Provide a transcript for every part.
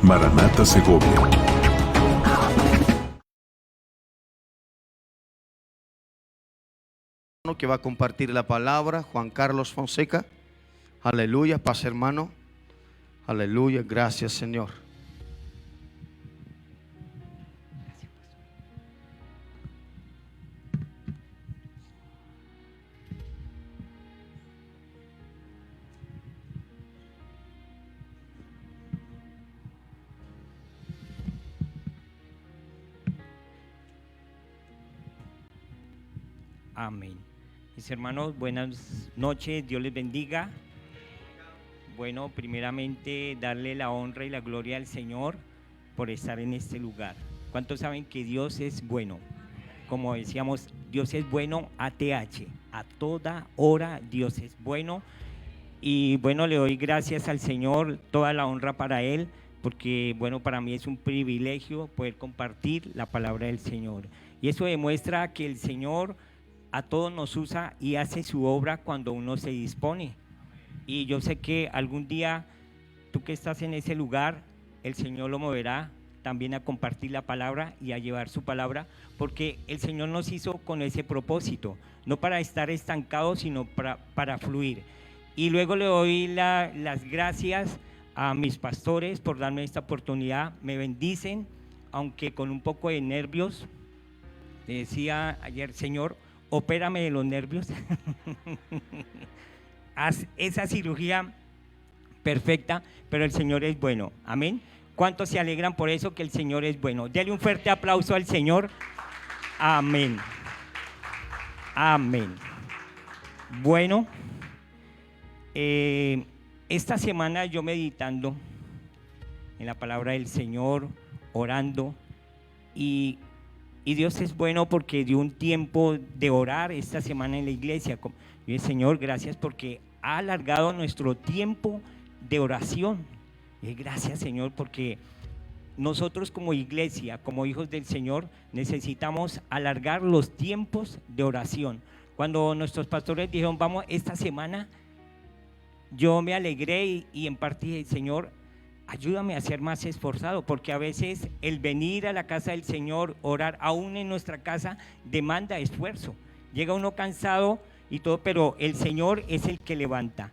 Maranata Segovia. Que va a compartir la palabra, Juan Carlos Fonseca. Aleluya, paz hermano. Aleluya, gracias Señor. Amén. Mis hermanos, buenas noches, Dios les bendiga. Bueno, primeramente darle la honra y la gloria al Señor por estar en este lugar. ¿Cuántos saben que Dios es bueno? Como decíamos, Dios es bueno ATH, a toda hora Dios es bueno. Y bueno, le doy gracias al Señor, toda la honra para Él, porque bueno, para mí es un privilegio poder compartir la palabra del Señor. Y eso demuestra que el Señor a todos nos usa y hace su obra cuando uno se dispone. Y yo sé que algún día tú que estás en ese lugar, el Señor lo moverá también a compartir la palabra y a llevar su palabra, porque el Señor nos hizo con ese propósito, no para estar estancados, sino para fluir. Y luego le doy las gracias a mis pastores por darme esta oportunidad, me bendicen, aunque con un poco de nervios. Le decía ayer, Señor, opérame de los nervios. Haz esa cirugía perfecta, pero el Señor es bueno. Amén. ¿Cuántos se alegran por eso, que el Señor es bueno? Dele un fuerte aplauso al Señor. Amén. Amén. Bueno, esta semana yo meditando en la palabra del Señor, orando, y Dios es bueno porque dio un tiempo de orar esta semana en la iglesia. Yo dije, Señor, gracias porque ha alargado nuestro tiempo de oración. Gracias, Señor, porque nosotros como iglesia, como hijos del Señor, necesitamos alargar los tiempos de oración. Cuando nuestros pastores dijeron, vamos, esta semana, yo me alegré y en parte dije, Señor, ayúdame a ser más esforzado, porque a veces el venir a la casa del Señor, orar, aún en nuestra casa, demanda esfuerzo. Llega uno cansado y todo, pero el Señor es el que levanta.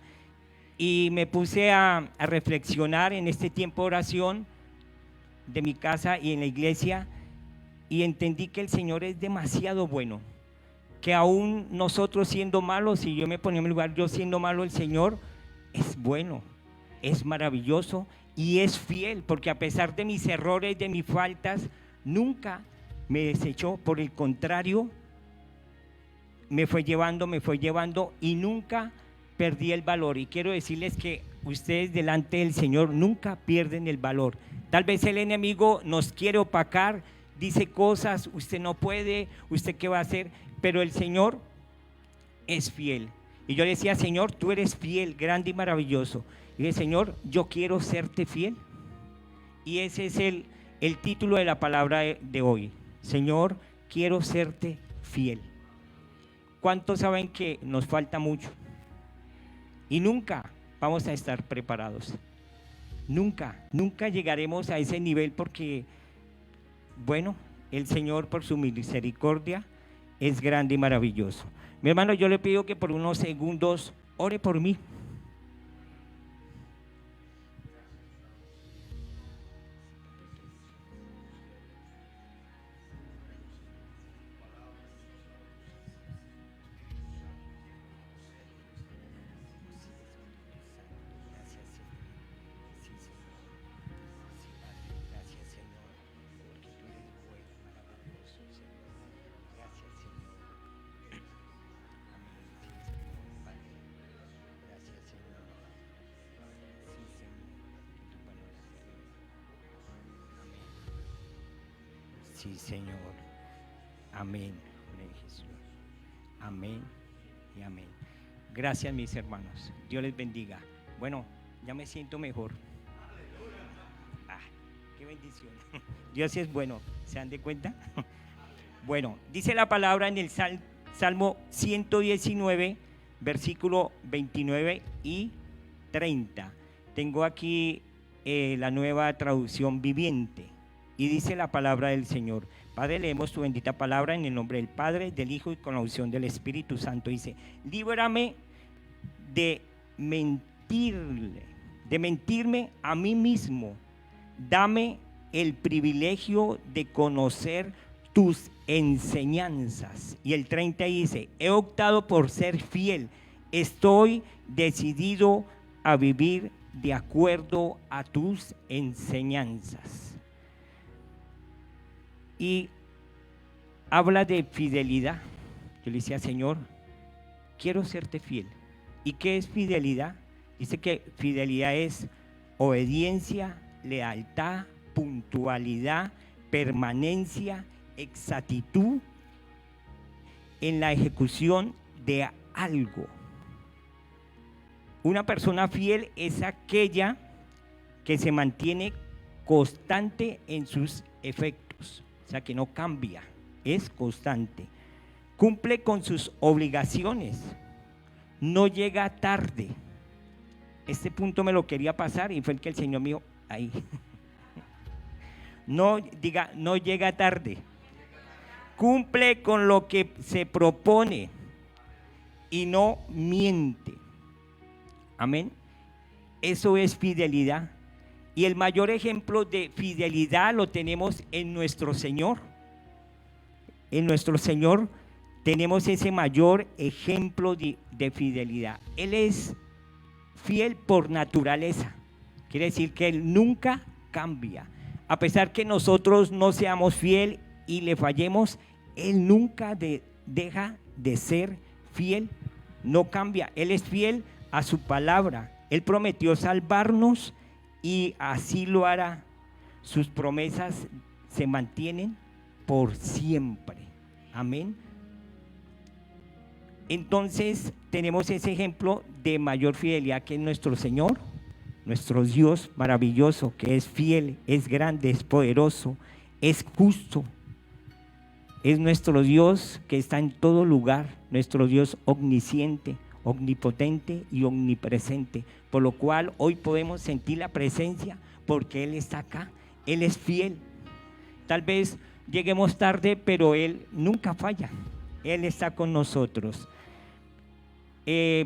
Y me puse a reflexionar en este tiempo de oración de mi casa y en la iglesia, y entendí que el Señor es demasiado bueno, que aún nosotros siendo malos, si yo me ponía en mi lugar, yo siendo malo, el Señor es bueno, es maravilloso y es fiel, porque a pesar de mis errores, de mis faltas, nunca me desechó. Por el contrario, me fue llevando y nunca perdí el valor. Y quiero decirles que ustedes delante del Señor nunca pierden el valor. Tal vez el enemigo nos quiere opacar, dice cosas, usted no puede, usted qué va a hacer, pero el Señor es fiel. Y yo le decía, Señor, tú eres fiel, grande y maravilloso. Y dije, Señor, yo quiero serte fiel. Y ese es el título de la palabra de hoy. Señor, quiero serte fiel. ¿Cuántos saben que nos falta mucho? Y nunca vamos a estar preparados. Nunca llegaremos a ese nivel porque, bueno, el Señor por su misericordia es grande y maravilloso. Mi hermano, yo le pido que por unos segundos ore por mí. Sí, Señor. Amén. Amén y amén. Gracias, mis hermanos. Dios les bendiga. Bueno, ya me siento mejor. Ah, qué bendición. Dios es bueno. ¿Se dan de cuenta? Bueno, dice la palabra en el Salmo 119, versículo 29 y 30. Tengo aquí la nueva traducción viviente. Y dice la palabra del Señor. Padre, leemos tu bendita palabra en el nombre del Padre, del Hijo y con la unción del Espíritu Santo. Dice, líbrame de mentirme a mí mismo. Dame el privilegio de conocer tus enseñanzas. Y el 30 dice, he optado por ser fiel. Estoy decidido a vivir de acuerdo a tus enseñanzas. Y habla de fidelidad. Yo le decía, Señor, quiero serte fiel. ¿Y qué es fidelidad? Dice que fidelidad es obediencia, lealtad, puntualidad, permanencia, exactitud en la ejecución de algo. Una persona fiel es aquella que se mantiene constante en sus efectos, o sea, que no cambia, es constante. Cumple con sus obligaciones, no llega tarde. Este punto me lo quería pasar y fue el que el Señor me dijo, ahí. No llega tarde. Cumple con lo que se propone y no miente. Amén. Eso es fidelidad. Y el mayor ejemplo de fidelidad lo tenemos en nuestro Señor. En nuestro Señor tenemos ese mayor ejemplo de fidelidad. Él es fiel por naturaleza. Quiere decir que Él nunca cambia. A pesar que nosotros no seamos fiel y le fallemos, Él nunca deja de ser fiel. No cambia. Él es fiel a su palabra. Él prometió salvarnos y así lo hará. Sus promesas se mantienen por siempre. Amén. Entonces tenemos ese ejemplo de mayor fidelidad que es nuestro Señor, nuestro Dios maravilloso, que es fiel, es grande, es poderoso, es justo. Es nuestro Dios que está en todo lugar, nuestro Dios omnisciente, omnipotente y omnipresente, por lo cual hoy podemos sentir la presencia porque Él está acá, Él es fiel. Tal vez lleguemos tarde, pero Él nunca falla, Él está con nosotros.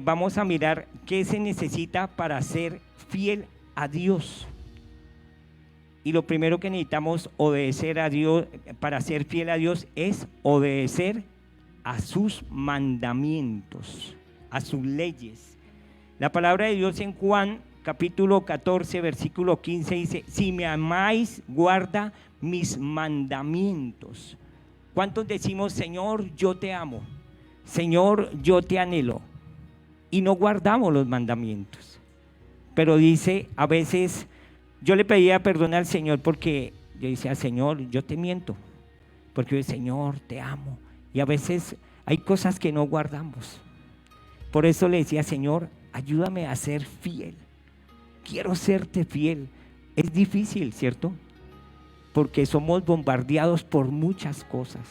Vamos a mirar qué se necesita para ser fiel a Dios. Y lo primero que necesitamos obedecer a Dios, para ser fiel a Dios, es obedecer a sus mandamientos, a sus leyes. La palabra de Dios en Juan capítulo 14 versículo 15 dice, si me amáis, guarda mis mandamientos. ¿Cuántos decimos, Señor, yo te amo? Señor, yo te anhelo. Y no guardamos los mandamientos. Pero dice, a veces yo le pedía perdón al Señor porque yo decía, Señor, yo te miento. Porque yo decía, Señor, te amo. Y a veces hay cosas que no guardamos. Por eso le decía, Señor, ayúdame a ser fiel. Quiero serte fiel. Es difícil, ¿cierto? Porque somos bombardeados por muchas cosas.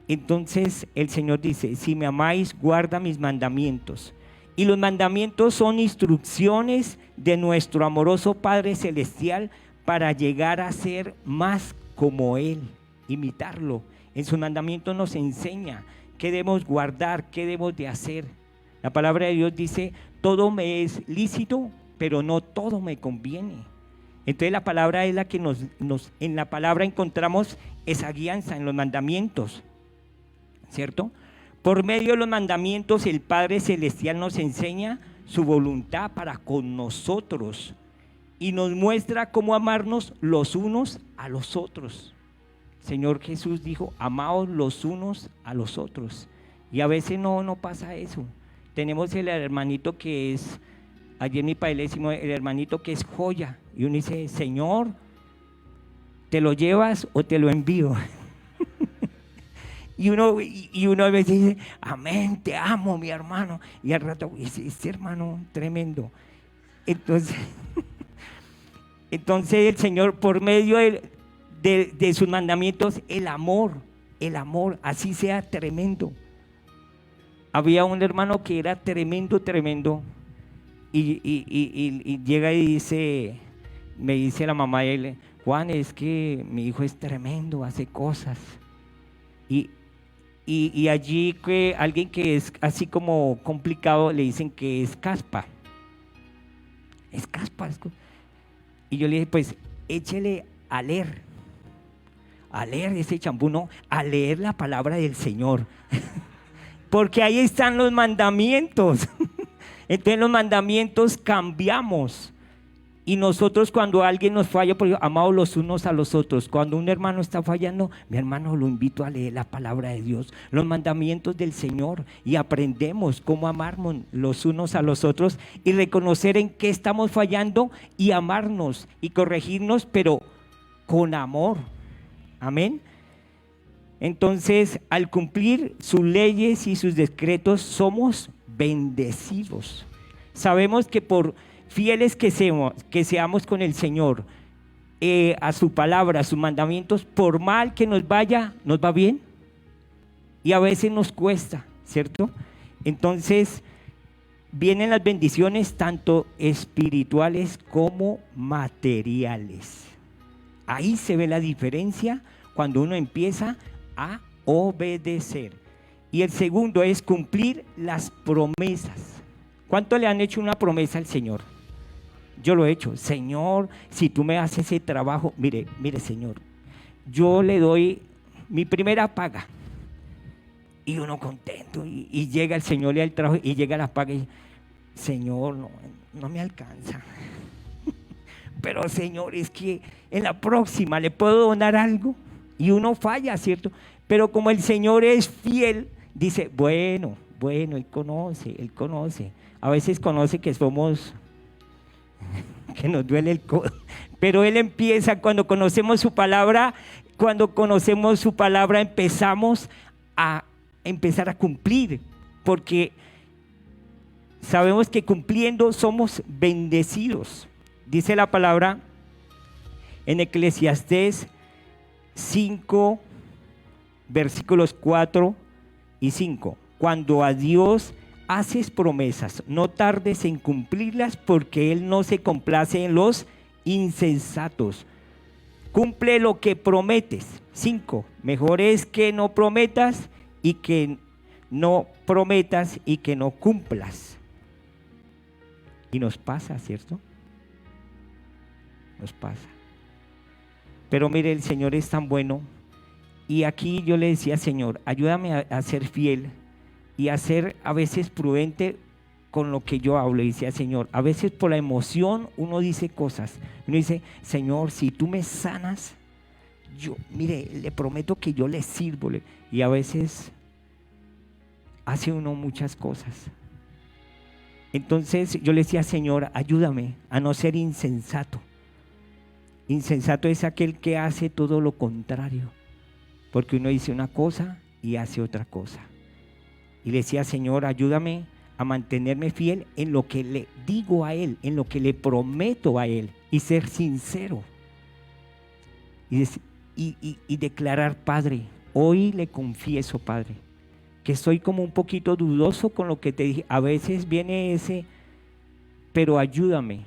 Entonces el Señor dice, si me amáis, guarda mis mandamientos. Y los mandamientos son instrucciones de nuestro amoroso Padre Celestial para llegar a ser más como Él, imitarlo. En sus mandamientos nos enseña qué debemos guardar, qué debemos de hacer. La palabra de Dios dice, todo me es lícito, pero no todo me conviene. Entonces la palabra es la que en la palabra encontramos esa guianza en los mandamientos, ¿cierto? Por medio de los mandamientos el Padre Celestial nos enseña su voluntad para con nosotros y nos muestra cómo amarnos los unos a los otros. Señor Jesús dijo, amaos los unos a los otros. Y a veces no pasa eso. Tenemos el hermanito que es, ayer mi padre le decimos, el hermanito que es joya. Y uno dice, Señor, ¿te lo llevas o te lo envío? Y uno a veces dice, amén, te amo, mi hermano. Y al rato, este hermano tremendo. Entonces el Señor, por medio de sus mandamientos, el amor, así sea tremendo. Había un hermano que era tremendo, y llega y dice, me dice la mamá de él, Juan, es que mi hijo es tremendo, hace cosas. Y allí que alguien que es así como complicado le dicen que es caspa. Es caspa. Y yo le dije, pues échele a leer ese champú, no, a leer la palabra del Señor. Porque ahí están los mandamientos. Entonces los mandamientos cambiamos. Y nosotros cuando alguien nos falla, por ejemplo, amados los unos a los otros, cuando un hermano está fallando, mi hermano lo invito a leer la palabra de Dios, los mandamientos del Señor, y aprendemos cómo amarnos los unos a los otros y reconocer en qué estamos fallando y amarnos y corregirnos, pero con amor. Amén. Entonces, al cumplir sus leyes y sus decretos, somos bendecidos. Sabemos que por fieles que seamos con el Señor, a su palabra, a sus mandamientos, por mal que nos vaya, nos va bien. Y a veces nos cuesta, ¿cierto? Entonces, vienen las bendiciones tanto espirituales como materiales. Ahí se ve la diferencia cuando uno empieza a obedecer. Y el segundo es cumplir las promesas. ¿Cuánto le han hecho una promesa al Señor? Yo lo he hecho. Señor, si tú me haces ese trabajo, mire, Señor, yo le doy mi primera paga. Y uno contento. Y llega el Señor, le da el trabajo y llega la paga y Señor, no me alcanza. Pero Señor, es que en la próxima le puedo donar algo. Y uno falla, ¿cierto? Pero como el Señor es fiel, dice, bueno, Él conoce. A veces conoce que somos, que nos duele el codo. Pero Él empieza, cuando conocemos su palabra, empezamos a cumplir. Porque sabemos que cumpliendo somos bendecidos. Dice la palabra en Eclesiastés 5, versículos 4 y 5. Cuando a Dios haces promesas, no tardes en cumplirlas, porque Él no se complace en los insensatos. Cumple lo que prometes. 5. Mejor es que no prometas y que no cumplas. Y nos pasa, ¿cierto? Nos pasa. Pero mire, el Señor es tan bueno. Y aquí yo le decía, Señor, ayúdame a ser fiel y a ser a veces prudente con lo que yo hablo. Y decía, Señor, a veces por la emoción uno dice cosas. Uno dice, Señor, si tú me sanas, yo, mire, le prometo que yo le sirvo. Y a veces hace uno muchas cosas. Entonces yo le decía, Señor, ayúdame a no ser insensato. Insensato es aquel que hace todo lo contrario, porque uno dice una cosa y hace otra cosa. Y le decía, Señor, ayúdame a mantenerme fiel en lo que le digo a Él, en lo que le prometo a Él, y ser sincero. Y declarar, Padre, hoy le confieso, Padre, que estoy como un poquito dudoso con lo que te dije. A veces viene ese, pero ayúdame.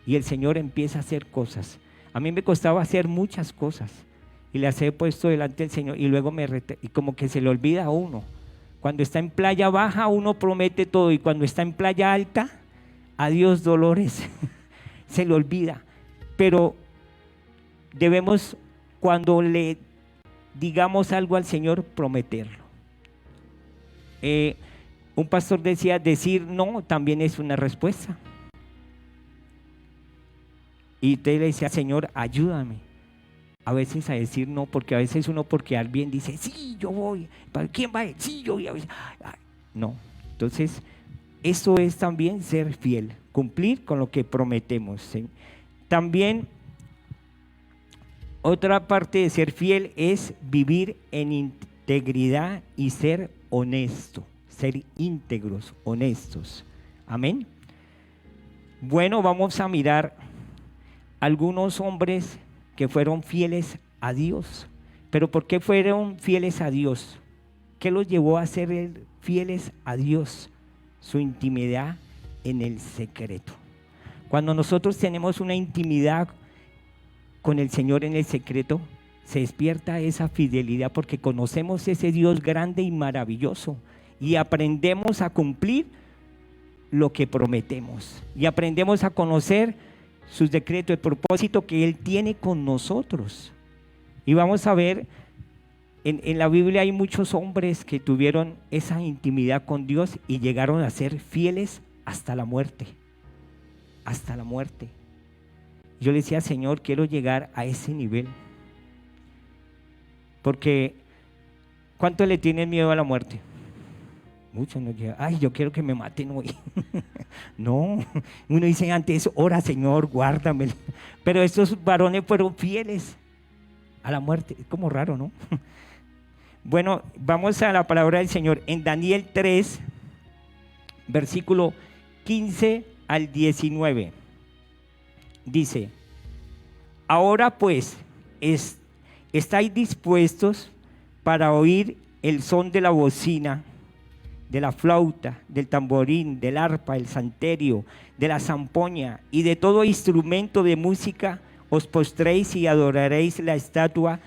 Y el Señor empieza a hacer cosas. A mí me costaba hacer muchas cosas y las he puesto delante del Señor y luego y como que se le olvida a uno. Cuando está en playa baja uno promete todo y cuando está en playa alta, adiós dolores, se le olvida. Pero debemos, cuando le digamos algo al Señor, prometerlo. Un pastor decía, decir no también es una respuesta. Y usted le decía, Señor, ayúdame a veces a decir no, porque a veces uno por quedar bien dice, sí, yo voy. ¿Quién va a ir? Sí, yo voy. No. Entonces, eso es también ser fiel, cumplir con lo que prometemos. ¿Sí? También, otra parte de ser fiel es vivir en integridad y ser honesto, ser íntegros, honestos. Amén. Bueno, vamos a mirar algunos hombres que fueron fieles a Dios. Pero ¿por qué fueron fieles a Dios? ¿Qué los llevó a ser fieles a Dios? Su intimidad en el secreto. Cuando nosotros tenemos una intimidad con el Señor en el secreto, se despierta esa fidelidad porque conocemos ese Dios grande y maravilloso y aprendemos a cumplir lo que prometemos y aprendemos a conocer sus decretos, el propósito que Él tiene con nosotros. Y vamos a ver, en la Biblia hay muchos hombres que tuvieron esa intimidad con Dios y llegaron a ser fieles hasta la muerte. Hasta la muerte. Yo le decía, Señor, quiero llegar a ese nivel. Porque, ¿cuánto le tienen miedo a la muerte? Muchos nos llegan, ay, yo quiero que me maten hoy. No, uno dice antes, ora Señor, guárdame. Pero estos varones fueron fieles a la muerte. Es como raro, ¿no? Bueno, vamos a la palabra del Señor. En Daniel 3, versículo 15 al 19. Dice, ahora pues, ¿estáis dispuestos para oír el son de la bocina, de la flauta, del tamborín, del arpa, del salterio, de la zampoña y de todo instrumento de música? Os postréis y adoraréis la estatua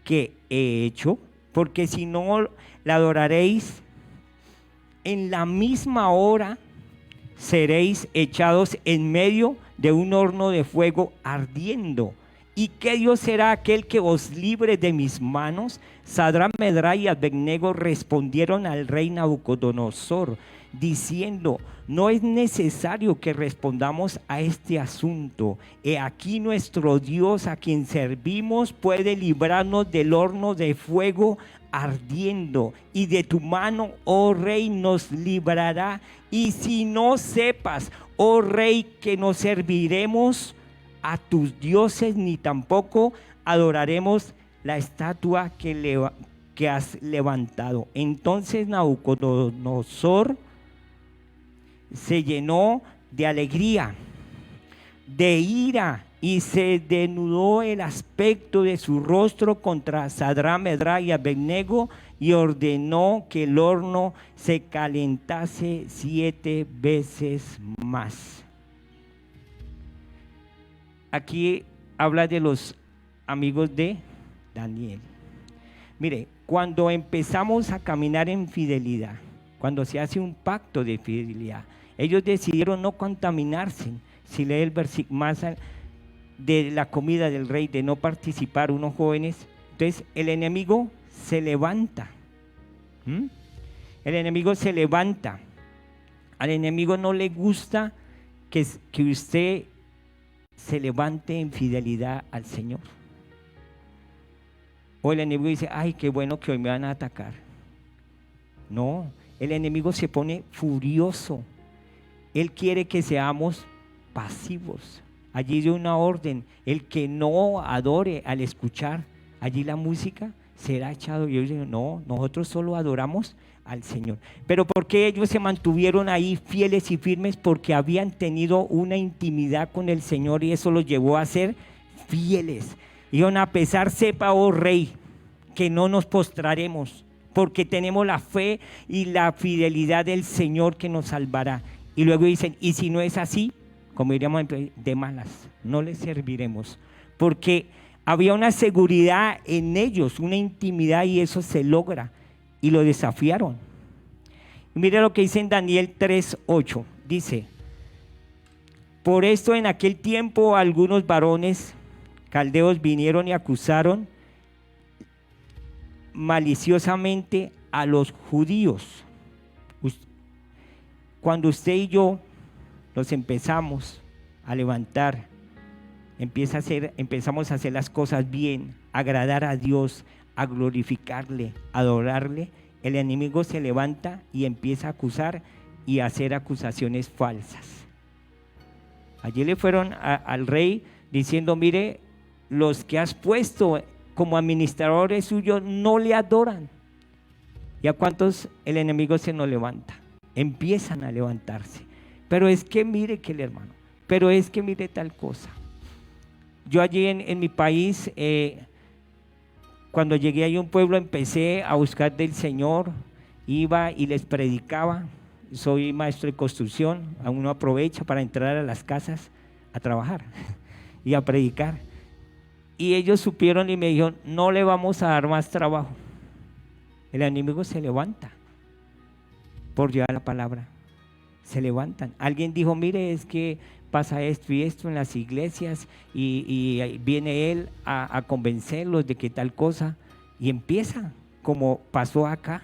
que he hecho, porque si no la adoraréis, en la misma hora seréis echados en medio de un horno de fuego ardiendo. ¿Y qué Dios será aquel que os libre de mis manos? Sadrach, Mesrach y Abednego respondieron al rey Nabucodonosor, diciendo, no es necesario que respondamos a este asunto. He aquí nuestro Dios a quien servimos puede librarnos del horno de fuego ardiendo, y de tu mano, oh rey, nos librará. Y si no sepas, oh rey, que no serviremos a tus dioses, ni tampoco adoraremos la estatua que has levantado. Entonces Nabucodonosor se llenó de alegría, de ira, y se denudó el aspecto de su rostro contra Sadrach, Mesrach y Abednego, y ordenó que el horno se calentase 7 veces más. Aquí habla de los amigos de Daniel. Mire, cuando empezamos a caminar en fidelidad, cuando se hace un pacto de fidelidad, ellos decidieron no contaminarse. Si lee el versículo más de la comida del rey, de no participar unos jóvenes, entonces el enemigo se levanta. El enemigo se levanta. Al enemigo no le gusta que usted se levante en fidelidad al Señor. O el enemigo dice, ay, qué bueno que hoy me van a atacar. No, el enemigo se pone furioso. Él quiere que seamos pasivos. Allí dio una orden, el que no adore al escuchar allí la música será echado. Y ellos dicen, no, nosotros solo adoramos al Señor. Pero ¿por qué ellos se mantuvieron ahí fieles y firmes? Porque habían tenido una intimidad con el Señor y eso los llevó a ser fieles. Y a pesar, sepa, oh rey, que no nos postraremos, porque tenemos la fe y la fidelidad del Señor que nos salvará. Y luego dicen, y si no es así, como diríamos de malas, no les serviremos, porque había una seguridad en ellos, una intimidad, y eso se logra, y lo desafiaron. Y mire lo que dice en Daniel 3:8, dice, por esto en aquel tiempo algunos varones caldeos vinieron y acusaron maliciosamente a los judíos. Cuando usted y yo nos empezamos a levantar, empezamos a hacer las cosas bien, agradar a Dios, a glorificarle, a adorarle, el enemigo se levanta y empieza a acusar y a hacer acusaciones falsas. Allí le fueron al rey diciendo, mire, los que has puesto como administradores suyos no le adoran. ¿Y a cuántos el enemigo se nos levanta? Empiezan a levantarse. Pero es que mire que el hermano, pero es que mire tal cosa. Yo allí en mi país, cuando llegué a un pueblo, empecé a buscar del Señor, iba y les predicaba soy maestro de construcción, uno aprovecha para entrar a las casas a trabajar y a predicar. Y ellos supieron y me dijeron, no le vamos a dar más trabajo. El enemigo se levanta por llevar la palabra. Se levantan. Alguien dijo, mire, es que pasa esto y esto en las iglesias y viene él a convencerlos de que tal cosa. Y empieza, como pasó acá.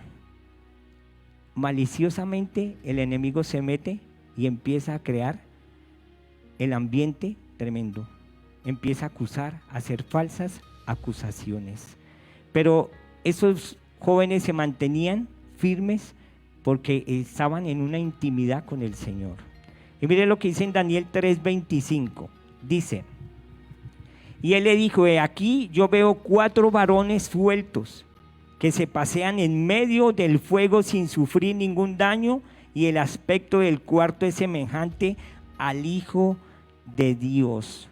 Maliciosamente el enemigo se mete y empieza a crear el ambiente tremendo. Empieza a acusar, a hacer falsas acusaciones. Pero esos jóvenes se mantenían firmes porque estaban en una intimidad con el Señor. Y mire lo que dice en Daniel 3:25. Dice, y él le dijo, aquí yo veo 4 varones sueltos que se pasean en medio del fuego sin sufrir ningún daño, y el aspecto del cuarto es semejante al Hijo de Dios.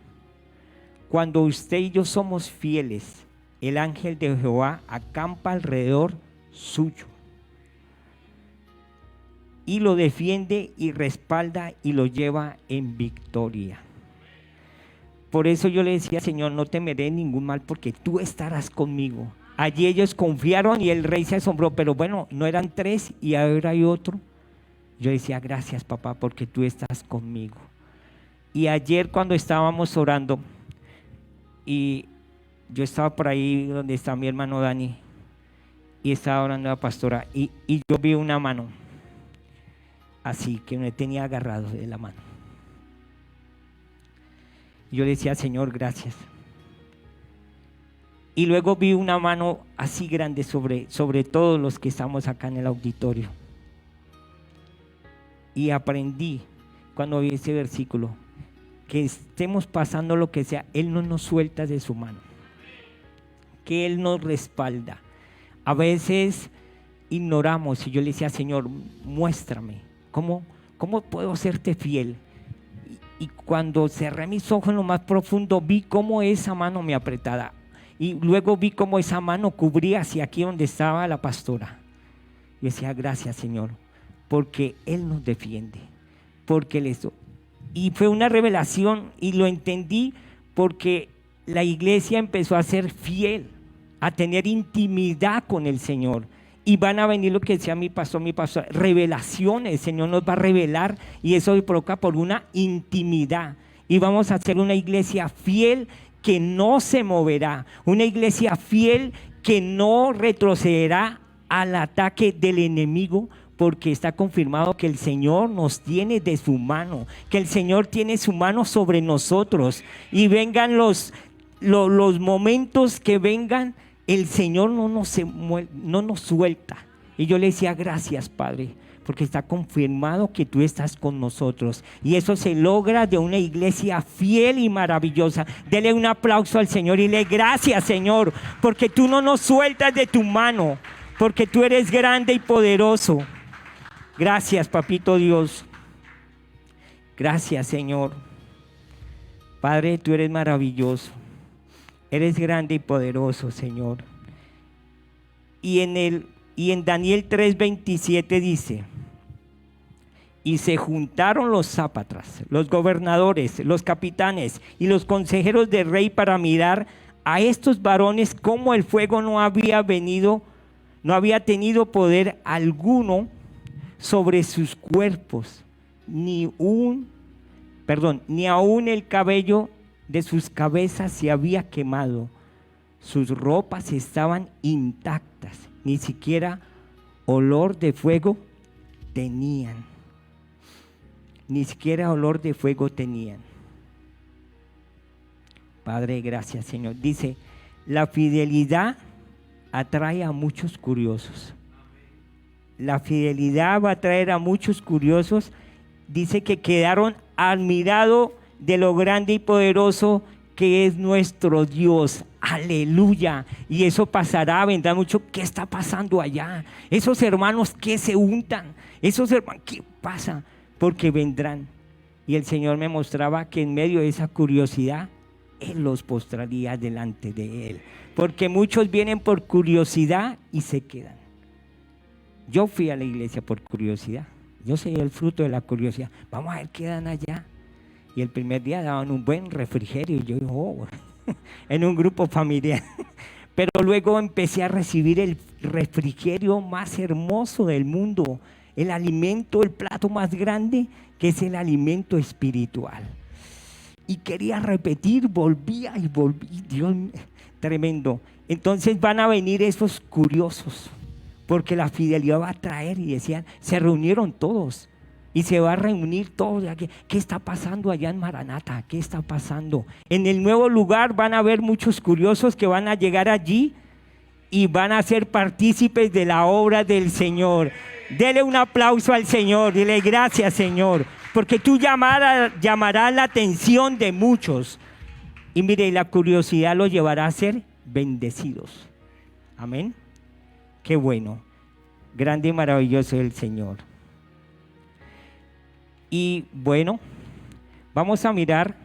Cuando usted y yo somos fieles, el ángel de Jehová acampa alrededor suyo y lo defiende y respalda y lo lleva en victoria. Por eso yo le decía, Señor, no temeré ningún mal porque tú estarás conmigo. Allí ellos confiaron y el rey se asombró, pero bueno, no eran 3 y ahora hay otro. Yo decía, gracias papá, porque tú estás conmigo. Y ayer cuando estábamos orando, y yo estaba por ahí donde está mi hermano Dani, y estaba orando a la pastora, y yo vi una mano, así que me tenía agarrado de la mano. Yo le decía, Señor, gracias. Y luego vi una mano así grande sobre todos los que estamos acá en el auditorio. Y aprendí cuando vi ese versículo, que estemos pasando lo que sea, Él no nos suelta de su mano, que Él nos respalda. A veces ignoramos y yo le decía, Señor, muéstrame, ¿cómo puedo serte fiel? Y cuando cerré mis ojos en lo más profundo, vi cómo esa mano me apretaba. Y luego vi cómo esa mano cubría hacia aquí donde estaba la pastora. Y decía, gracias Señor, porque Él nos defiende, porque Él es. Y fue una revelación y lo entendí porque la iglesia empezó a ser fiel, a tener intimidad con el Señor. Y van a venir lo que decía mi pastor, revelaciones. El Señor nos va a revelar y eso se provoca por una intimidad. Y vamos a ser una iglesia fiel que no se moverá, una iglesia fiel que no retrocederá al ataque del enemigo, porque está confirmado que el Señor nos tiene de su mano, que el Señor tiene su mano sobre nosotros. Y vengan los momentos que vengan, el Señor no nos suelta. Y yo le decía, gracias Padre, porque está confirmado que tú estás con nosotros. Y eso se logra de una iglesia fiel y maravillosa. Dele un aplauso al Señor y le gracias Señor, porque tú no nos sueltas de tu mano, porque tú eres grande y poderoso. Gracias papito Dios. Gracias Señor. Padre, tú eres maravilloso. Eres grande y poderoso, Señor. Y en Daniel 3:27 dice, y se juntaron los sátrapas, los gobernadores, los capitanes y los consejeros del rey para mirar a estos varones como el fuego no había tenido poder alguno sobre sus cuerpos, ni aún el cabello de sus cabezas se había quemado. Sus ropas estaban intactas, ni siquiera olor de fuego tenían. Ni siquiera olor de fuego tenían. Padre, gracias Señor. Dice, la fidelidad atrae a muchos curiosos. La fidelidad va a atraer a muchos curiosos. Dice que quedaron admirados de lo grande y poderoso que es nuestro Dios. Aleluya. Y eso pasará, vendrá mucho. ¿Qué está pasando allá? Esos hermanos que se untan, esos hermanos, ¿qué pasa? Porque vendrán. Y el Señor me mostraba que en medio de esa curiosidad, Él los postraría delante de Él. Porque muchos vienen por curiosidad y se quedan. Yo fui a la iglesia por curiosidad Yo soy el fruto de la curiosidad. Vamos a ver qué dan allá. Y el primer día daban un buen refrigerio. Y yo digo, oh, en un grupo familiar. Pero luego empecé a recibir el refrigerio más hermoso del mundo. El alimento, el plato más grande, que es el alimento espiritual. Y quería repetir, volvía y volví. Dios mío, tremendo. Entonces van a venir esos curiosos, porque la fidelidad va a traer, y decían, se reunieron todos, y se va a reunir todos. ¿Qué está pasando allá en Maranata? ¿Qué está pasando? En el nuevo lugar van a haber muchos curiosos que van a llegar allí y van a ser partícipes de la obra del Señor. Dele un aplauso al Señor, dile gracias, Señor, porque tú llamarás la atención de muchos. Y mire, la curiosidad los llevará a ser bendecidos. Amén. Qué bueno, grande y maravilloso es el Señor. Y bueno, vamos a mirar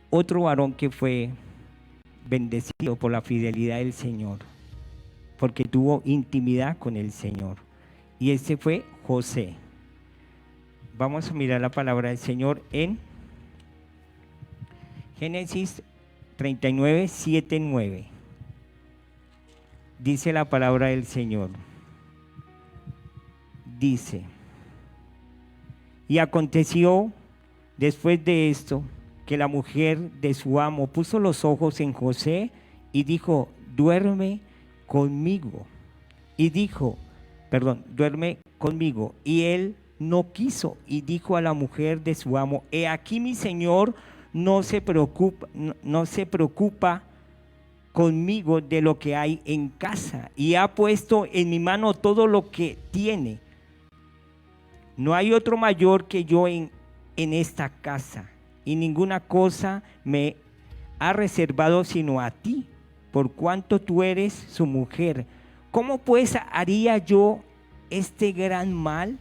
otro varón que fue bendecido por la fidelidad del Señor, porque tuvo intimidad con el Señor, y ese fue José. Vamos a mirar la palabra del Señor en Génesis 39, 7, 9. Dice la palabra del Señor. Dice: y aconteció después de esto que la mujer de su amo puso los ojos en José y dijo, duerme conmigo. Duerme conmigo. Y él no quiso, y dijo a la mujer de su amo, he aquí mi señor no se preocupa conmigo de lo que hay en casa, y ha puesto en mi mano todo lo que tiene. No hay otro mayor que yo en esta casa, y ninguna cosa me ha reservado sino a ti, por cuanto tú eres su mujer. ¿Cómo pues haría yo este gran mal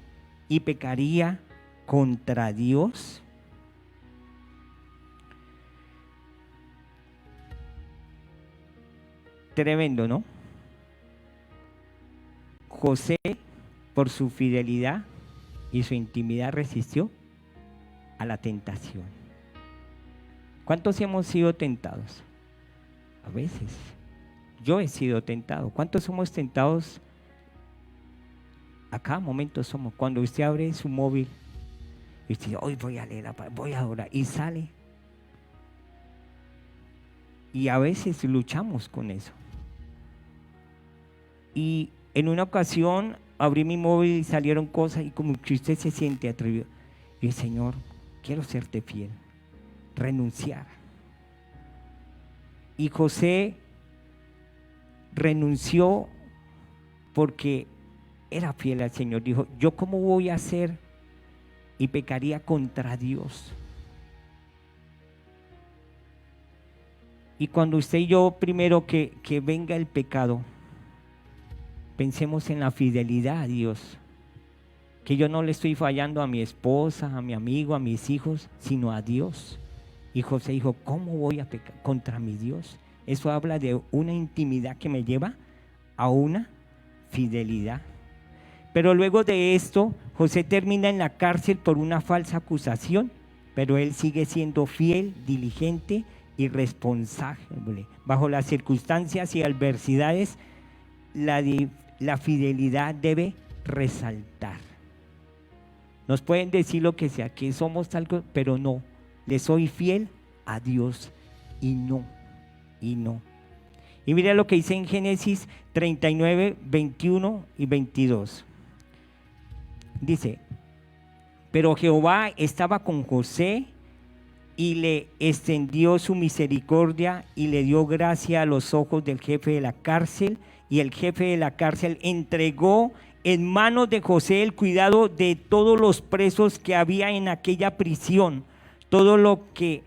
y pecaría contra Dios? Tremendo, ¿no? José, por su fidelidad y su intimidad, resistió a la tentación. ¿Cuántos hemos sido tentados? A veces. Yo he sido tentado. ¿Cuántos somos tentados? A cada momento somos. Cuando usted abre su móvil y dice, hoy voy a leer la palabra, voy a orar, y sale. Y a veces luchamos con eso. Y en una ocasión abrí mi móvil y salieron cosas, y como que usted se siente atrevido. Y el Señor, quiero serte fiel, renunciar. Y José renunció porque era fiel al Señor. Dijo, ¿yo cómo voy a hacer y pecaría contra Dios? Y cuando usted y yo, primero que venga el pecado, pensemos en la fidelidad a Dios, que yo no le estoy fallando a mi esposa, a mi amigo, a mis hijos, sino a Dios. Y José dijo, ¿cómo voy a pecar contra mi Dios? Eso habla de una intimidad que me lleva a una fidelidad. Pero luego de esto, José termina en la cárcel por una falsa acusación, pero él sigue siendo fiel, diligente y responsable. Bajo las circunstancias y adversidades, la fidelidad debe resaltar. Nos pueden decir lo que sea, que somos tal cosa, pero no, le soy fiel a Dios y no. Y mira lo que dice en Génesis 39, 21 y 22. Dice, pero Jehová estaba con José y le extendió su misericordia y le dio gracia a los ojos del jefe de la cárcel, y el jefe de la cárcel entregó en manos de José el cuidado de todos los presos que había en aquella prisión. Todo lo que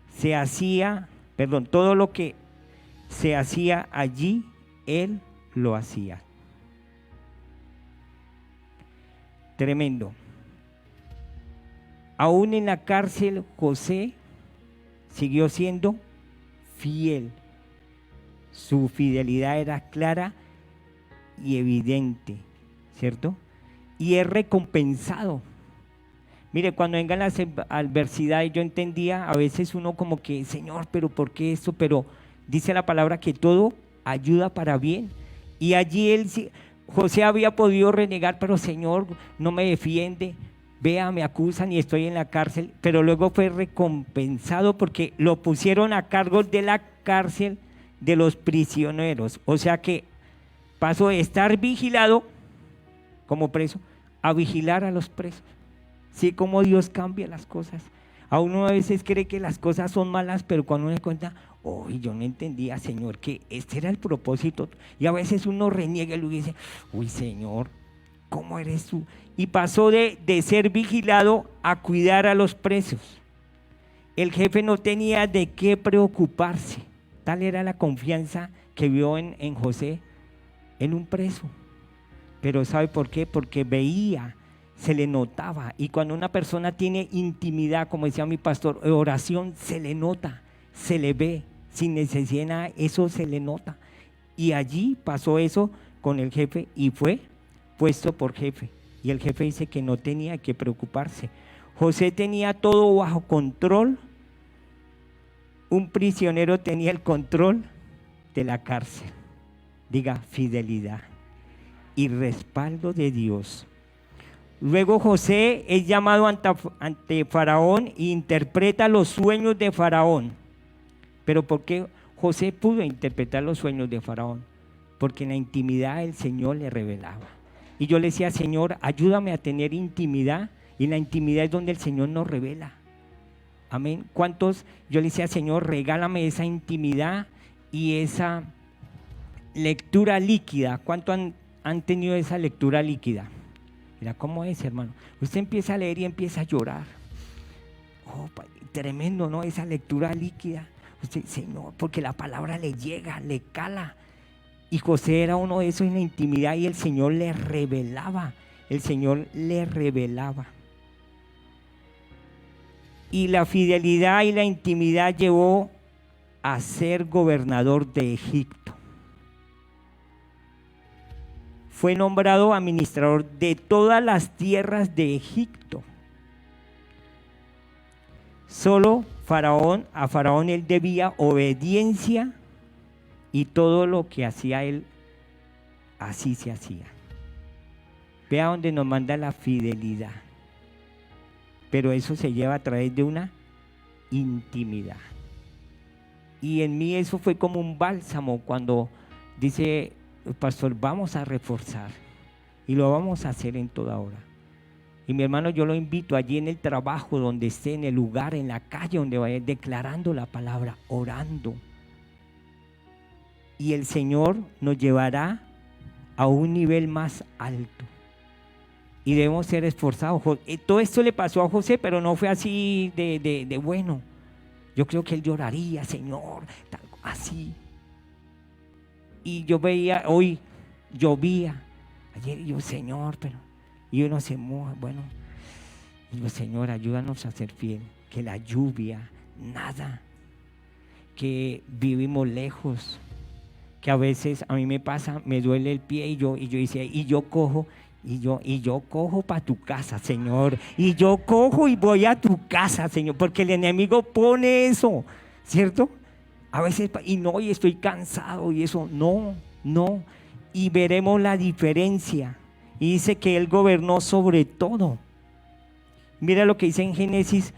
se hacía allí, él lo hacía. Tremendo. Aún en la cárcel, José siguió siendo fiel. Su fidelidad era clara y evidente, ¿cierto? Y es recompensado. Mire, cuando vengan las adversidades, yo entendía, a veces uno como que, Señor, pero ¿por qué esto? Pero dice la palabra que todo ayuda para bien. Y allí José había podido renegar, pero Señor, no me defiende, vea, me acusan y estoy en la cárcel. Pero luego fue recompensado porque lo pusieron a cargo de la cárcel de los prisioneros. O sea que pasó de estar vigilado como preso a vigilar a los presos. Sí, como Dios cambia las cosas. A uno a veces cree que las cosas son malas, pero cuando uno se cuenta, yo no entendía, Señor, que este era el propósito. Y a veces uno reniega y luego dice, uy, Señor, ¿cómo eres tú? Y pasó de ser vigilado a cuidar a los presos. El jefe no tenía de qué preocuparse. Tal era la confianza que vio en José, en un preso. Pero ¿sabe por qué? Porque veía, se le notaba. Y cuando una persona tiene intimidad, como decía mi pastor, oración, se le nota, se le ve, sin necesidad de nada, eso se le nota. Y allí pasó eso con el jefe y fue puesto por jefe. Y el jefe dice que no tenía que preocuparse. José tenía todo bajo control. Un prisionero tenía el control de la cárcel. Diga, fidelidad y respaldo de Dios. Luego José es llamado ante Faraón e interpreta los sueños de Faraón. Pero ¿por qué José pudo interpretar los sueños de Faraón? Porque en la intimidad el Señor le revelaba. Y yo le decía, Señor, ayúdame a tener intimidad. Y la intimidad es donde el Señor nos revela. Amén. ¿Cuántos? Yo le decía, Señor, regálame esa intimidad y esa lectura líquida. ¿Cuántos han tenido esa lectura líquida? Mira cómo es, hermano. Usted empieza a leer y empieza a llorar. Tremendo, ¿no? Esa lectura líquida. Usted, Señor, porque la palabra le llega, le cala. Y José era uno de esos en la intimidad y el Señor le revelaba. El Señor le revelaba. Y la fidelidad y la intimidad llevó a ser gobernador de Egipto. Fue nombrado administrador de todas las tierras de Egipto. Solo a Faraón él debía obediencia y todo lo que hacía él, así se hacía. Vea donde nos manda la fidelidad. Pero eso se lleva a través de una intimidad. Y en mí eso fue como un bálsamo cuando dice el pastor, vamos a reforzar y lo vamos a hacer en toda hora. Y mi hermano, yo lo invito allí en el trabajo, donde esté, en el lugar, en la calle, donde vaya, declarando la palabra, orando. Y el Señor nos llevará a un nivel más alto. Y debemos ser esforzados. Todo esto le pasó a José, pero no fue así de bueno. Yo creo que él lloraría, Señor, así. Y yo veía, hoy llovía, ayer yo, Señor, pero, y uno se moja, bueno, digo, Señor, ayúdanos a ser fiel, que la lluvia, nada, que vivimos lejos, que a veces a mí me pasa, me duele el pie y yo decía, y yo cojo para tu casa, Señor, y yo cojo y voy a tu casa, Señor, porque el enemigo pone eso, ¿cierto? A veces, y estoy cansado y eso, no, y veremos la diferencia. Y dice que Él gobernó sobre todo. Mira lo que dice en Génesis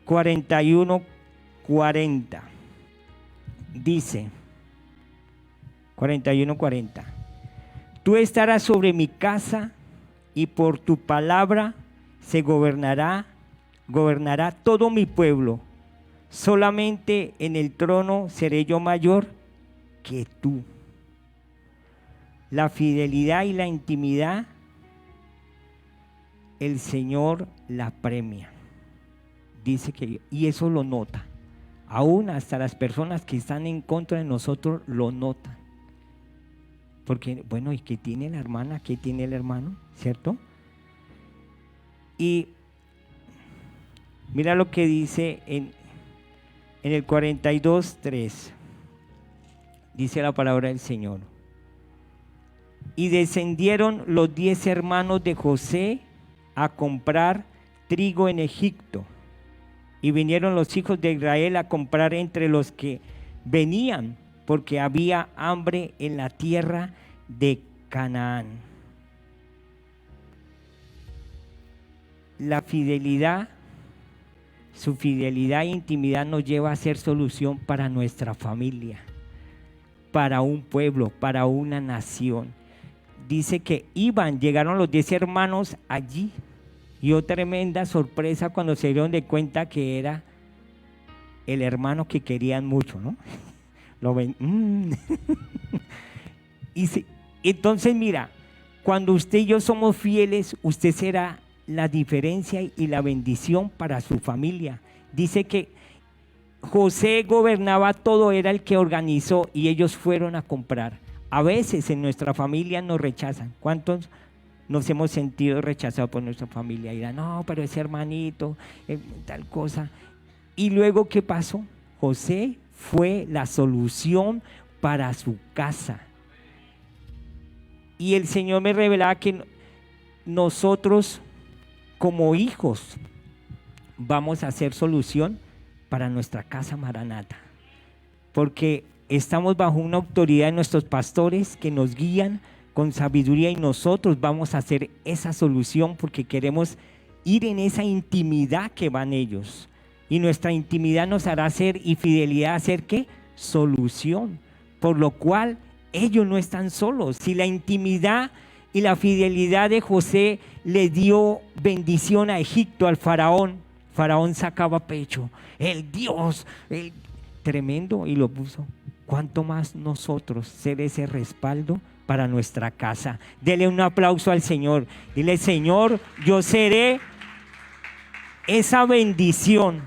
41:40. Dice, 41:40. Tú estarás sobre mi casa y por tu palabra se gobernará todo mi pueblo. Solamente en el trono seré yo mayor que tú. La fidelidad y la intimidad, el Señor la premia. Dice que, y eso lo nota. Aún hasta las personas que están en contra de nosotros lo notan. Porque, bueno, ¿y qué tiene la hermana? ¿Qué tiene el hermano? ¿Cierto? Y mira lo que dice en el 42:3. Dice la palabra del Señor. Y descendieron los 10 hermanos de José a comprar trigo en Egipto. Y vinieron los hijos de Israel a comprar entre los que venían, porque había hambre en la tierra de Canaán. La fidelidad, su fidelidad e intimidad nos lleva a ser solución para nuestra familia, para un pueblo, para una nación. Dice que llegaron los 10 hermanos allí, y oh tremenda sorpresa cuando se dieron de cuenta que era el hermano que querían mucho, ¿no? Lo ven. Entonces mira, cuando usted y yo somos fieles, usted será la diferencia y la bendición para su familia. Dice que José gobernaba todo, era el que organizó, y ellos fueron a comprar. A veces en nuestra familia nos rechazan. ¿Cuántos nos hemos sentido rechazados por nuestra familia? Y dirán, no, pero ese hermanito, tal cosa. Y luego, ¿qué pasó? José fue la solución para su casa. Y el Señor me revelaba que nosotros, como hijos, vamos a hacer solución para nuestra casa Maranata, porque estamos bajo una autoridad de nuestros pastores que nos guían con sabiduría, y nosotros vamos a hacer esa solución porque queremos ir en esa intimidad que van ellos, y nuestra intimidad nos hará hacer, y fidelidad hacer ¿qué? Solución, por lo cual ellos no están solos. Si la intimidad y la fidelidad de José le dio bendición a Egipto, al faraón sacaba pecho, el Dios, el tremendo, y lo puso. ¿Cuánto más nosotros ser ese respaldo para nuestra casa? Dele un aplauso al Señor. Dile, Señor, yo seré esa bendición.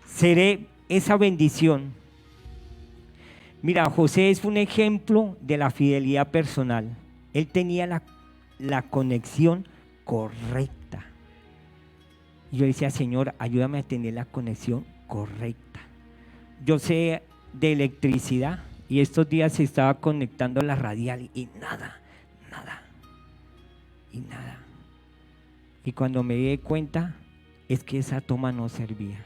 Seré esa bendición. Mira, José es un ejemplo de la fidelidad personal. Él tenía la conexión correcta. Yo decía, Señor, ayúdame a tener la conexión correcta. Yo sé de electricidad, y estos días se estaba conectando la radial y nada. Y cuando me di cuenta, es que esa toma no servía.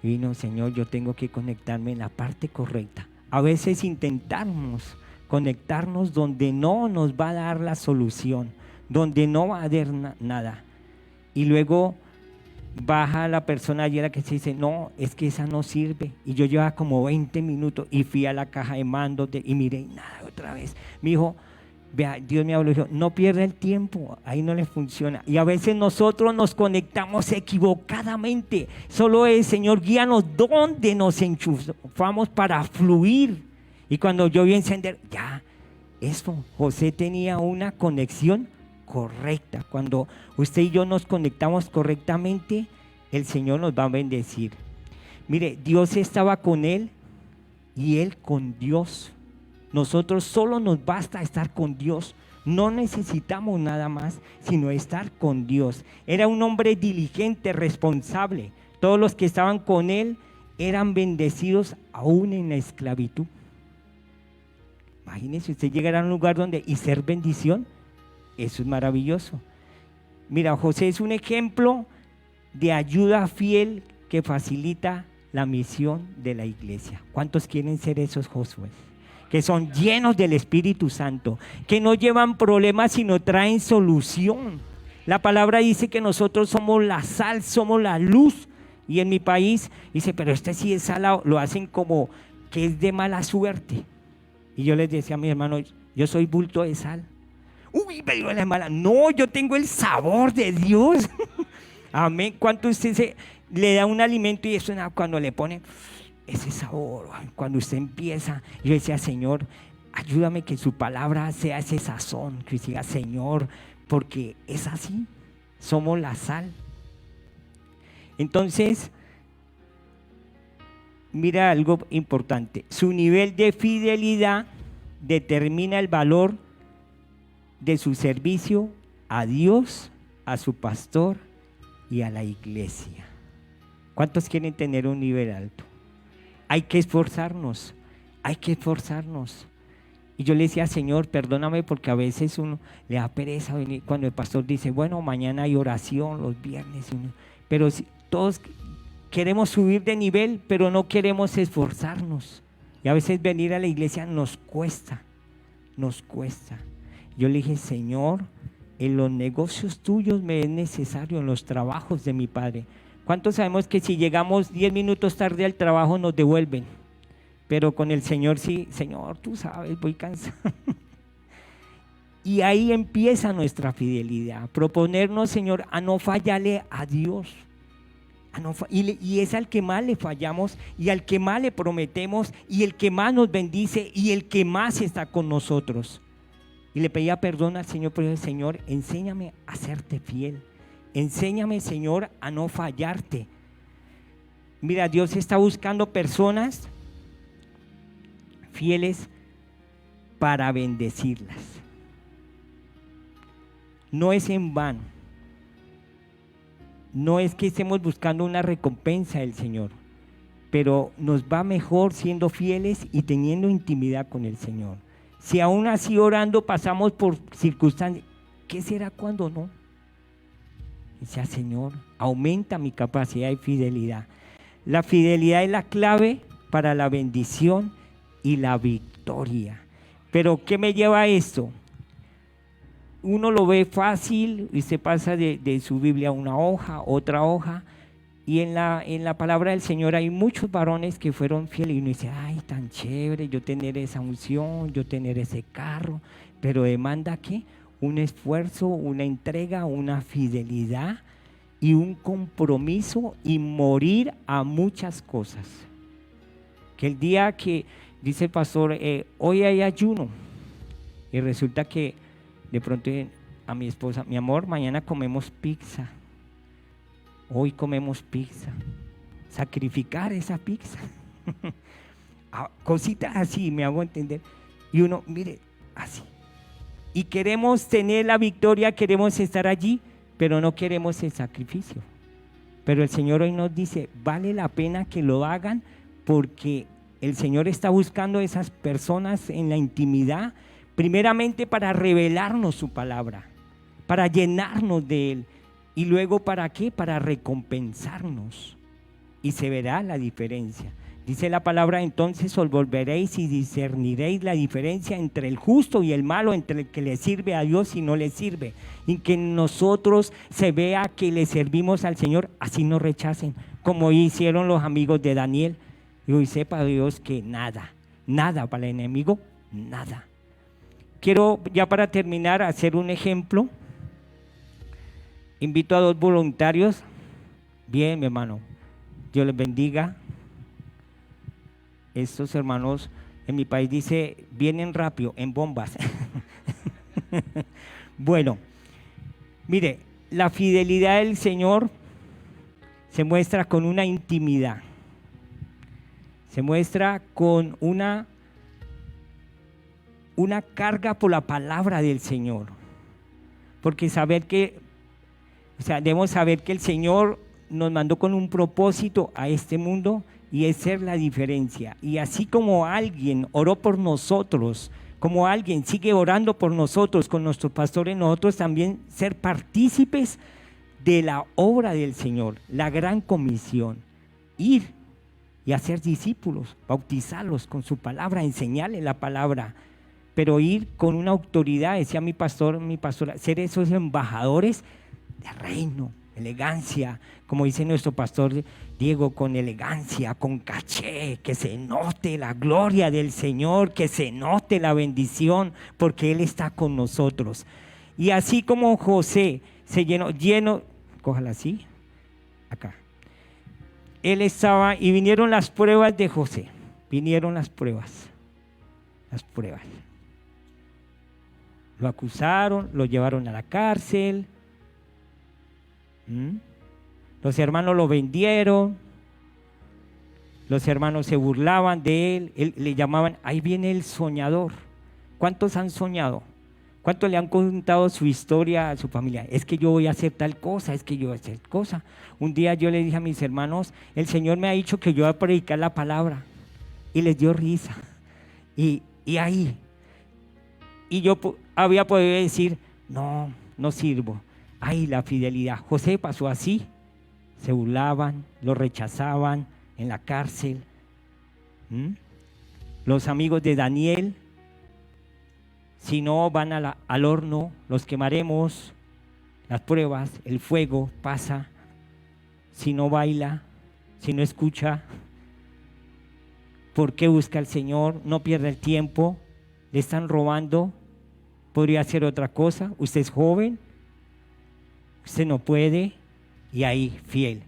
Y no, Señor, yo tengo que conectarme en la parte correcta. A veces intentamos conectarnos donde no nos va a dar la solución, donde no va a haber nada. Y luego baja la persona ayer a que se dice, no, es que esa no sirve. Y yo llevaba como 20 minutos y fui a la caja de mandos y miré, nada, otra vez. Me dijo, vea, Dios me habló, dijo, no pierda el tiempo, ahí no le funciona. Y a veces nosotros nos conectamos equivocadamente. Solo el Señor, guíanos dónde nos enchufamos para fluir. Y cuando yo vi encender, ya, eso, José tenía una conexión correcta. Cuando usted y yo nos conectamos correctamente, el Señor nos va a bendecir. Mire, Dios estaba con él y él con Dios. Nosotros solo nos basta estar con Dios. No necesitamos nada más, sino estar con Dios. Era un hombre diligente, responsable. Todos los que estaban con él eran bendecidos aún en la esclavitud. Imagínense usted llegar a un lugar donde y ser bendición. Eso es maravilloso. Mira, José es un ejemplo de ayuda fiel que facilita la misión de la iglesia. ¿Cuántos quieren ser esos Josué? Que son llenos del Espíritu Santo, que no llevan problemas sino traen solución. La palabra dice que nosotros somos la sal, somos la luz. Y en mi país dice, pero este sí es salado, lo hacen como que es de mala suerte. Y yo les decía a mi hermano, yo soy bulto de sal. Uy, pero es mala. No, yo tengo el sabor de Dios. Amén. ¿Cuánto usted le da un alimento y eso cuando le pone ese sabor? Cuando usted empieza, yo decía, Señor, ayúdame que su palabra sea ese sazón, que diga, Señor, porque es así, somos la sal. Entonces, mira algo importante, su nivel de fidelidad determina el valor de su servicio a Dios, a su pastor y a la iglesia. ¿Cuántos quieren tener un nivel alto? Hay que esforzarnos, hay que esforzarnos. Y yo le decía, Señor, perdóname porque a veces uno le da pereza venir cuando el pastor dice, bueno, mañana hay oración los viernes. Pero si, todos queremos subir de nivel, pero no queremos esforzarnos. Y a veces venir a la iglesia nos cuesta, nos cuesta. Yo le dije, Señor, en los negocios tuyos me es necesario, en los trabajos de mi Padre. ¿Cuántos sabemos que si llegamos 10 minutos tarde al trabajo nos devuelven? Pero con el Señor sí, Señor, tú sabes, voy cansado. Y ahí empieza nuestra fidelidad, proponernos, Señor, a no fallarle a Dios. Y es al que más le fallamos y al que más le prometemos y el que más nos bendice y el que más está con nosotros. Y le pedía perdón al Señor, pero dije, Señor, enséñame a serte fiel. Enséñame, Señor, a no fallarte. Mira, Dios está buscando personas fieles para bendecirlas. No es en vano. No es que estemos buscando una recompensa del Señor, pero nos va mejor siendo fieles y teniendo intimidad con el Señor. Si aún así orando pasamos por circunstancias, ¿qué será cuando no? Dice, Señor, aumenta mi capacidad de fidelidad. La fidelidad es la clave para la bendición y la victoria. Pero ¿qué me lleva a esto? Uno lo ve fácil y se pasa de su Biblia a una hoja, otra hoja, y en la palabra del Señor hay muchos varones que fueron fieles y uno dice, ay, tan chévere yo tener esa unción, yo tener ese carro, pero demanda ¿qué? Un esfuerzo, una entrega, una fidelidad y un compromiso y morir a muchas cosas. Que el día que dice el pastor, hoy hay ayuno, y resulta que de pronto a mi esposa, mi amor, mañana comemos pizza, hoy comemos pizza, sacrificar esa pizza, cositas así, me hago entender, y uno, mire, así, y queremos tener la victoria, queremos estar allí, pero no queremos el sacrificio. Pero el Señor hoy nos dice, vale la pena que lo hagan porque el Señor está buscando esas personas en la intimidad, primeramente para revelarnos su palabra, para llenarnos de Él, y luego ¿para qué? Para recompensarnos, y se verá la diferencia. Dice la palabra, entonces os volveréis y discerniréis la diferencia entre el justo y el malo, entre el que le sirve a Dios y no le sirve, y que en nosotros se vea que le servimos al Señor, así nos rechacen, como hicieron los amigos de Daniel. Y hoy sepa Dios que nada para el enemigo, nada. Quiero ya para terminar hacer un ejemplo. Invito a 2 voluntarios. Bien, mi hermano, Dios les bendiga. Estos hermanos en mi país dice, vienen rápido, en bombas. Bueno, mire, la fidelidad del Señor se muestra con una intimidad. Se muestra con una carga por la palabra del Señor. Porque debemos saber que el Señor nos mandó con un propósito a este mundo y es ser la diferencia. Y así como alguien oró por nosotros, como alguien sigue orando por nosotros, con nuestros pastores, nosotros también ser partícipes de la obra del Señor, la gran comisión, ir y hacer discípulos, bautizarlos con su palabra, enseñarles la palabra, pero ir con una autoridad, decía mi pastora, ser esos embajadores de reino, elegancia, como dice nuestro pastor Diego, con elegancia, con caché, que se note la gloria del Señor, que se note la bendición, porque Él está con nosotros. Y así como José se lleno, cójala así, acá. Él estaba, y vinieron las pruebas de José, vinieron las pruebas. Lo acusaron, lo llevaron a la cárcel. Los hermanos lo vendieron, los hermanos se burlaban de él, le llamaban, ahí viene el soñador. ¿Cuántos han soñado? ¿Cuántos le han contado su historia a su familia? Es que yo voy a hacer tal cosa, es que yo voy a hacer cosa. Un día yo le dije a mis hermanos, el Señor me ha dicho que yo voy a predicar la palabra, y les dio risa. Y ahí, Y yo había podido decir, no, no sirvo. Ay, la fidelidad. José pasó así. Se burlaban, lo rechazaban en la cárcel. Los amigos de Daniel, si no van al horno, los quemaremos. Las pruebas, el fuego pasa. Si no baila, si no escucha, ¿por qué busca al Señor? No pierda el tiempo. Le están robando. Podría hacer otra cosa. Usted es joven. Usted no puede. Y ahí, fiel.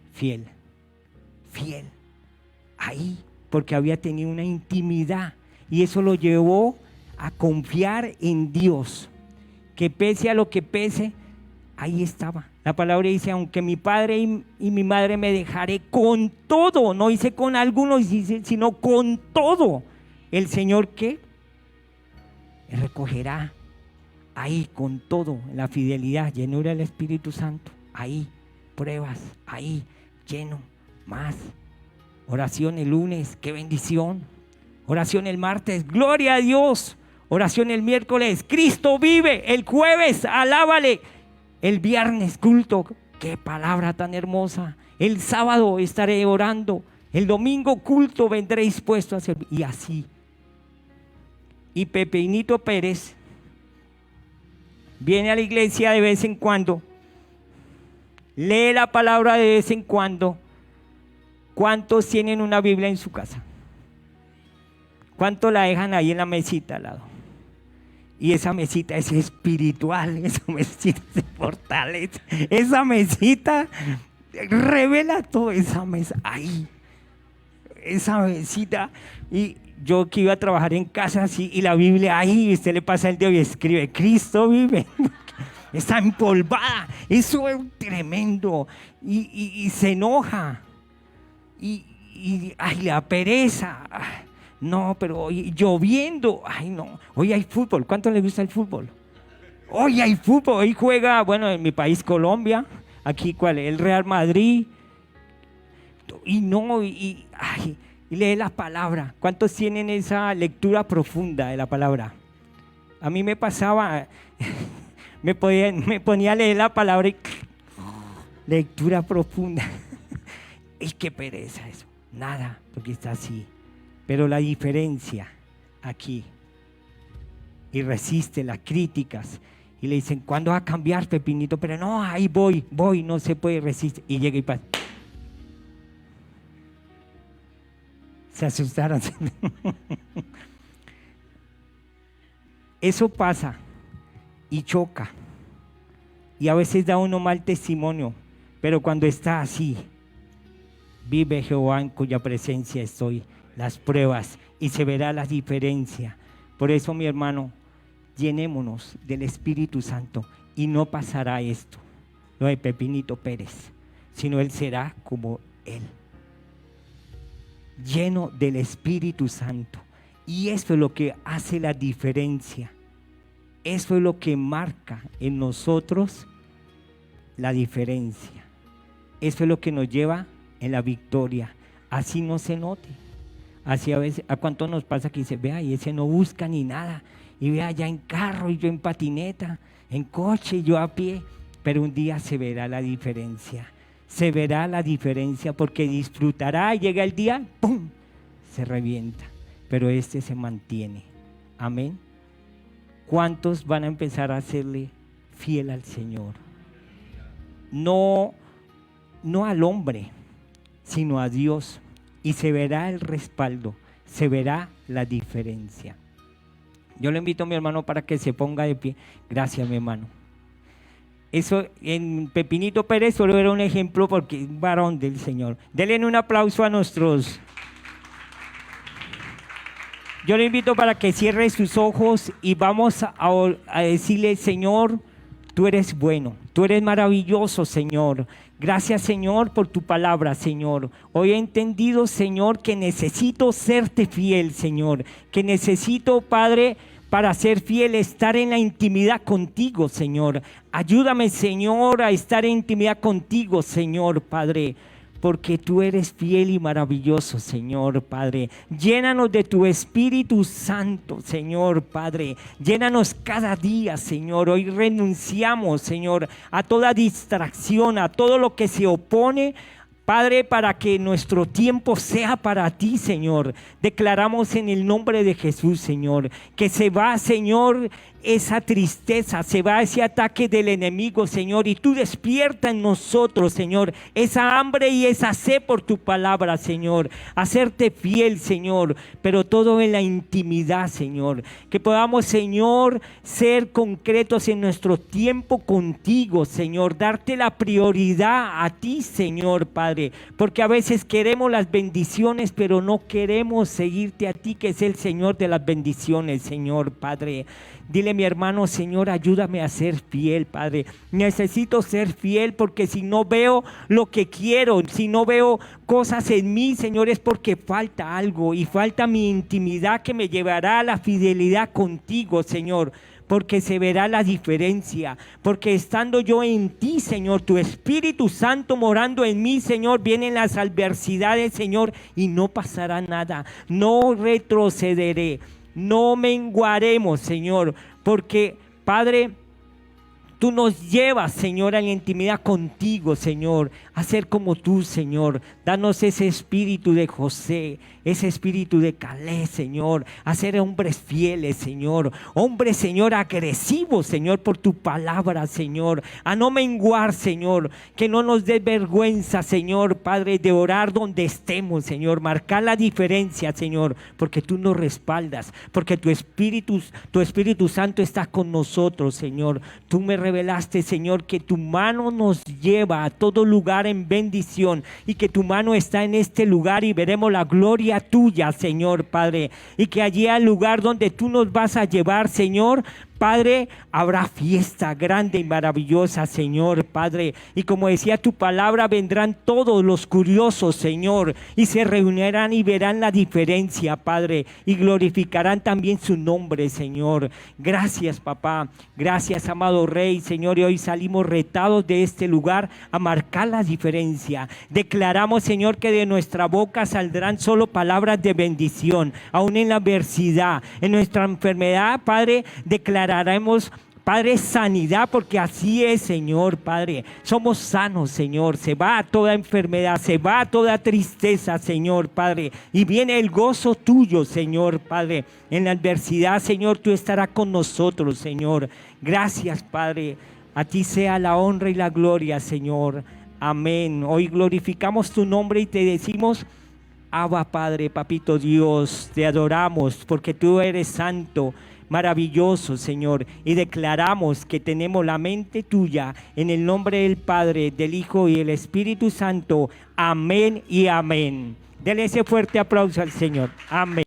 Ahí, porque había tenido una intimidad. Y eso lo llevó a confiar en Dios. Que pese a lo que pese, ahí estaba. La palabra dice, aunque mi padre y mi madre me dejaré, con todo, no dice con algunos, sino con todo. El Señor, ¿qué? Me recogerá. Ahí, con todo, la fidelidad, llenura del Espíritu Santo. Ahí, pruebas, ahí, lleno, más. Oración el lunes, qué bendición. Oración el martes, gloria a Dios. Oración el miércoles, Cristo vive. El jueves, alábale. El viernes, culto, qué palabra tan hermosa. El sábado estaré orando. El domingo, culto, vendré dispuesto a servir. Y así. Y Pepinito Pérez viene a la iglesia de vez en cuando. Lee la palabra de vez en cuando. ¿Cuántos tienen una Biblia en su casa? ¿Cuántos la dejan ahí en la mesita al lado? Y esa mesita es espiritual, esa mesita se fortalece, esa mesita revela todo, esa mesa ahí, esa mesita. Y yo que iba a trabajar en casa así, y la Biblia ahí, y usted le pasa el dedo y escribe, Cristo vive. Está empolvada, eso es tremendo. Y se enoja. Y ay, la pereza. No, pero hoy lloviendo. Ay, no. Hoy hay fútbol. ¿Cuánto le gusta el fútbol? Hoy hay fútbol. Hoy juega, bueno, en mi país, Colombia. Aquí, ¿cuál es? El Real Madrid. Y no, y lee la palabra. ¿Cuántos tienen esa lectura profunda de la palabra? A mí me pasaba, me ponía a leer la palabra y lectura profunda. Y qué pereza eso. Nada, porque está así. Pero la diferencia aquí, y resiste las críticas, y le dicen, ¿cuándo va a cambiar, Pepinito? Pero no, ahí voy, no se puede resistir. Y llega y pasa. Se asustaron. Eso pasa y choca. Y a veces da uno mal testimonio, pero cuando está así, vive Jehová en cuya presencia estoy. Las pruebas y se verá la diferencia. Por eso, mi hermano, llenémonos del Espíritu Santo y no pasará esto, lo de Pepinito Pérez, sino él será como él, lleno del Espíritu Santo. Y eso es lo que hace la diferencia. Eso es lo que marca en nosotros la diferencia. Eso es lo que nos lleva en la victoria. Así no se note. Así a veces, ¿a cuánto nos pasa que dice, vea, y ese no busca ni nada? Y vea, ya en carro y yo en patineta, en coche y yo a pie. Pero un día se verá la diferencia. Se verá la diferencia porque disfrutará y llega el día, ¡pum!, se revienta. Pero este se mantiene. Amén. ¿Cuántos van a empezar a serle fiel al Señor? No al hombre, sino a Dios. Y se verá el respaldo, se verá la diferencia. Yo le invito a mi hermano para que se ponga de pie. Gracias, mi hermano. Eso en Pepinito Pérez solo era un ejemplo porque es un varón del Señor. Denle un aplauso a nuestros. Yo le invito para que cierre sus ojos y vamos a decirle, Señor, tú eres bueno, tú eres maravilloso, Señor. Gracias, Señor, por tu palabra, Señor. Hoy he entendido, Señor, que necesito serte fiel, Señor. Que necesito, Padre, para ser fiel, estar en la intimidad contigo, Señor. Ayúdame, Señor, a estar en intimidad contigo, Señor, Padre. porque tú eres fiel y maravilloso, Señor Padre. Llénanos de tu Espíritu Santo, Señor Padre. Llénanos cada día, Señor. Hoy renunciamos, Señor, a toda distracción, a todo lo que se opone, Padre, para que nuestro tiempo sea para ti, Señor. Declaramos en el nombre de Jesús, Señor, que se va, Señor, esa tristeza, se va ese ataque del enemigo, Señor, y tú despierta en nosotros, Señor, esa hambre y esa sed por tu palabra, Señor, hacerte fiel, Señor, pero todo en la intimidad, Señor, que podamos, Señor, ser concretos en nuestro tiempo contigo, Señor, darte la prioridad a ti, Señor, Padre, porque a veces queremos las bendiciones, pero no queremos seguirte a ti, que es el Señor de las bendiciones, Señor, Padre. Dile, mi hermano, Señor, ayúdame a ser fiel, Padre. Necesito ser fiel, porque si no veo lo que quiero, si no veo cosas en mí, Señor, es porque falta algo, y falta mi intimidad que me llevará a la fidelidad contigo, Señor. Porque se verá la diferencia, porque estando yo en ti, Señor, tu Espíritu Santo morando en mí, Señor, vienen las adversidades, Señor, y no pasará nada. No retrocederé, no menguaremos, Señor, porque, Padre, tú nos llevas, Señor, a la intimidad contigo, Señor, a ser como tú, Señor. Danos ese espíritu de José, ese espíritu de Caleb, Señor, a ser hombres fieles, Señor, hombres, Señor, agresivos, Señor, por tu palabra, Señor, a no menguar, Señor, que no nos dé vergüenza, Señor, Padre, de orar donde estemos, Señor, marcar la diferencia, Señor, porque tú nos respaldas, porque tu Espíritu Santo está con nosotros, Señor. Tú me revelaste, Señor, que tu mano nos lleva a todo lugar en bendición, y que tu mano está en este lugar y veremos la gloria tuya, Señor, Padre, y que allí al lugar donde tú nos vas a llevar, Señor, Padre, habrá fiesta grande y maravillosa, Señor, Padre. Y como decía tu palabra, vendrán todos los curiosos, Señor, y se reunirán y verán la diferencia, Padre, y glorificarán también su nombre, Señor. Gracias, papá. Gracias, amado Rey, Señor. Y hoy salimos retados de este lugar a marcar la diferencia. Declaramos, Señor, que de nuestra boca saldrán solo palabras de bendición, aún en la adversidad, en nuestra enfermedad, Padre, declararemos, Padre, sanidad, porque así es, Señor, Padre. Somos sanos, Señor. Se va toda enfermedad, se va toda tristeza, Señor, Padre. Y viene el gozo tuyo, Señor, Padre. En la adversidad, Señor, tú estarás con nosotros, Señor. Gracias, Padre. A ti sea la honra y la gloria, Señor. Amén. Hoy glorificamos tu nombre y te decimos: Abba, Padre, Papito Dios, te adoramos porque tú eres santo, maravilloso, Señor, y declaramos que tenemos la mente tuya, en el nombre del Padre, del Hijo y del Espíritu Santo. Amén y amén. Dele ese fuerte aplauso al Señor. Amén.